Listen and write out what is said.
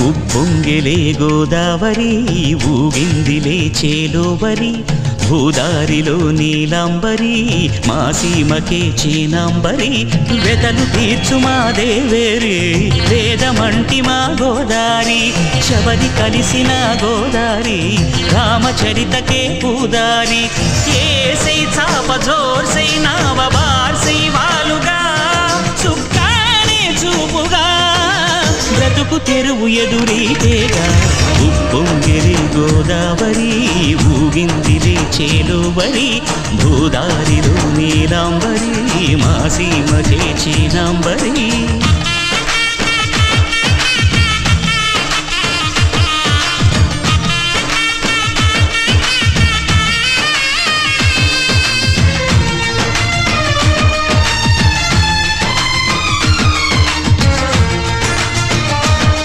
ఉప్పొంగెలే గోదావరి ఊగిందిలే చేలోవరి భూదారిలో నీలాంబరి మా సీమకే చీనాంబరి వెతలు తీర్చు మా దేవేరి వేదమంటి మా గోదారి శబరి కలిసిన గోదారి రామచరితకే పూదారి ఏసై చాప జోర్సై నావ బార్సై వాలుగా సుక్కానే చూపుగా బ్రతుకు తెరువు ఎదురీతేగా ఉప్పొంగిరి గోదావరి ఊగిందిరి చేలోవరి భూదారిలో నీలాంబరి మా సీమకే చీనాంబరి